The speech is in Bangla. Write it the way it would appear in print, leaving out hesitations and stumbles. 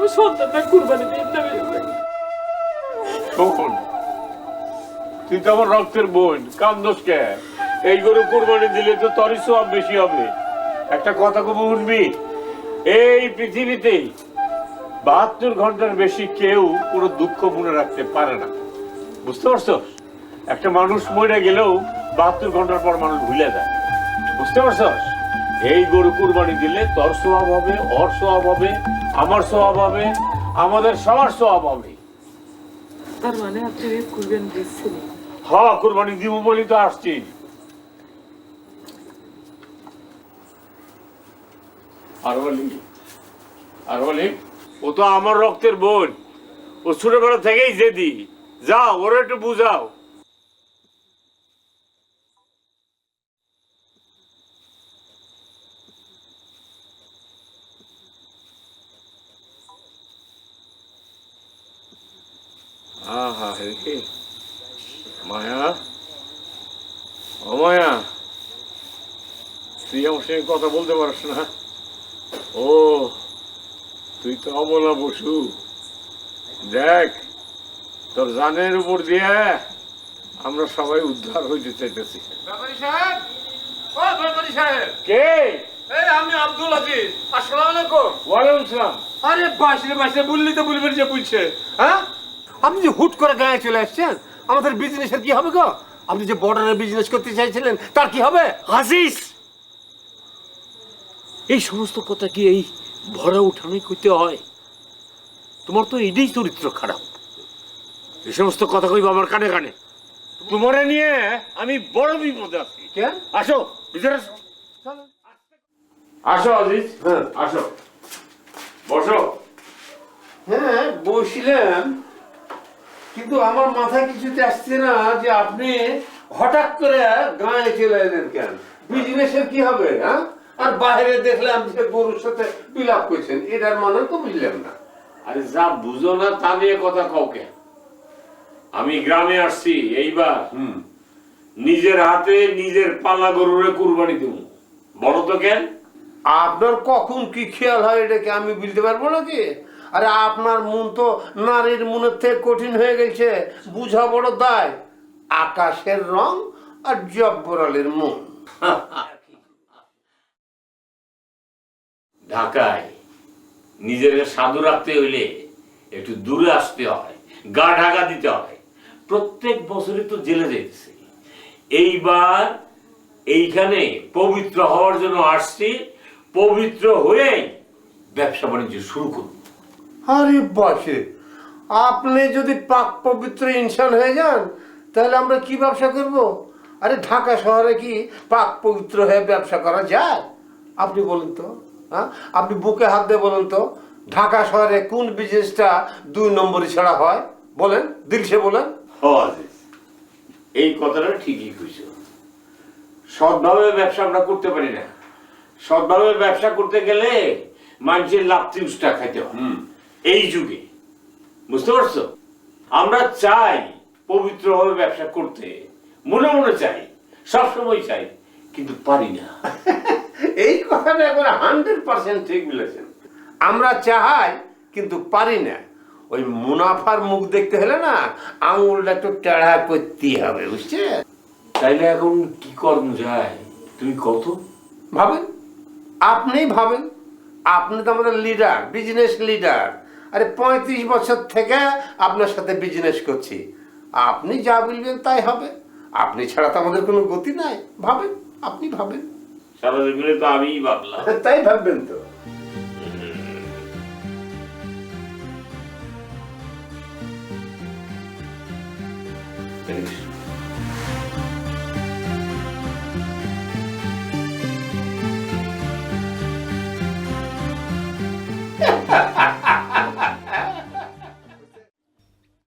আমি সন্তানটা কুরবানি দিই না। শোন, তুই তো আমার রক্তের বোন, কান্দোস কে? এই গরু কুরবানি দিলে তো তোরই সওয়াব বেশি হবে। একটা কথা কব শুনবি, এই পৃথিবীতে 72 ঘন্টার বেশি কেউ কোনো দুঃখ মনে রাখতে পারে না, বুঝতে পারছো? একটা মানুষ মরে গেলেও 72 ঘন্টার পর মানুষ ভুলে যায়, বুঝতে পারছো? এই গরু কুরবানি দিলে তোর সওয়াব হবে, ওর সওয়াব হবে, আমার সওয়াব হবে, আমাদের সবার সওয়াব হবে। তার মানে আপনি কুরবানি দিচ্ছেন? হ্যাঁ, কুরবানি দিব বলি তো আসছি। আর বলি ও তো আমার রক্তের বোন, ও ছোটবেলা থেকেই জেদি। যাও, ওরা একটু বুঝাও। আহা রে মায়া, ও মায়া, তুই আমার সঙ্গে কথা বলতে পারছ না? ও, তুই তো অবলা বসু। দেখ, তোর জানের উপর দিয়ে আমরা সবাই উদ্ধার হইতে চাইতেছি। ব্যাপারী সাহেব, ও ব্যাপারী সাহেব, কে? এই আমি আব্দুল আজিজ। আসসালামু আলাইকুম। ওয়ালাইকুম সালাম। আরে বাসরে বাসরে বললি তো বলবেন যে বুঝছে, হ্যাঁ? আপনি যে হুট করে গায়ে চলে আসছেন, আমাদের বিজনেসের কি হবে গো? আপনি যে বর্ডারে বিজনেস করতে চাইছিলেন, তার কি হবে? আজিজ, এই সমস্ত কথা কি এই ভরা উঠানোই করতে হয়? তোমার তো এটাই চরিত্র খারাপ। এই সমস্ত কথা কইব আমার কানে কানে। তোমারে নিয়ে আমি বড় বিপদে আছি। কেন? আসো ভিতরে আসো। আসো আজিজ, হ্যাঁ। আসো, বসো। হ্যাঁ বসছিলাম, কিন্তু আমার মাথায় কিছুতে আসছে না যে আপনি হঠাৎ করে গায়ে চলে এলেন কেন? বিজনেসের কি হবে, হ্যাঁ? আর বাইরে দেখলাম যে গরুর সাথে বিলাপ করছেন, এটার মানে তো বুঝলাম না। আরে যা বুঝো না তা নিয়ে কথা কাউকে। আমি গ্রামে আসছি এইবার, নিজের হাতে নিজের পালা গরুরে কুরবানি দেব। বড় তো কেন? আপনার কখন কি খেয়াল হয় এটাকে আমি বুঝতে পারবো নাকি? আরে আপনার মন তো নারীর মনের থেকে কঠিন হয়ে গেছে, বুঝা বড় দায়। আকাশের রং আর জব্বরালের মন। ঢাকায় নিজের সাধু রাখতে হইলে একটু দূরে আসতে হয়, গা ঢাকা দিতে হয়। প্রত্যেক বছরই তো জেলে যাইতেছে, এইবার এইখানে পবিত্র হওয়ার জন্য আসছি। পবিত্র হয়েই ব্যবসা বাণিজ্য শুরু করব। আরে বাসে, আপনি যদি পাক পবিত্র ইনসান হয়ে যান, তাহলে আমরা কি ব্যবসা করব? আরে ঢাকা শহরে কি পাক পবিত্র হয়ে ব্যবসা করা যায়? আপনি বলুন তো, হ্যাঁ? আপনি বুকে হাত দিয়ে বলুন তো, ঢাকা শহরে কোন বিজনেসটা 2 নম্বরই ছাড়া হয়? বলেন, দিলসে বলেন। এই কথাটা ঠিকই কইছো। সৎভাবে ব্যবসা আমরা করতে পারি না। সৎভাবে ব্যবসা করতে গেলে মানুষের লাফতি উষ্টা খাইতে হয় এই যুগে, বুঝতে পারছো? আমরা চাই পবিত্রভাবে ব্যবসা করতে, মনে মনে চাই, সবসময় চাই, কিন্তু পারি না। এই কথাটা একবারে 100% ঠিক বলেছেন। আমরা চাই কিন্তু পারি না। ওই মুনাফার মুখ দেখতে হলে না আঙুলটা একটু টেढ़ा করতেই হবে, বুঝছেন? তাইলে এখন কি কর্ম যায় তুমি কত? ভাবেন, আপনি ভাবেন। আপনি তো আমাদের লিডার, বিজনেস লিডার। আরে 35 বছর থেকে আপনার সাথে বিজনেস করছি। আপনি যা বলবেন তাই হবে। আপনি ছাড়া তো আমাদের কোনো গতি নাই। ভাবেন, আপনি ভাবেন। সারা জীবনে তো আমিই ভাবলাম। তাই ভাববেন তো। Thanks.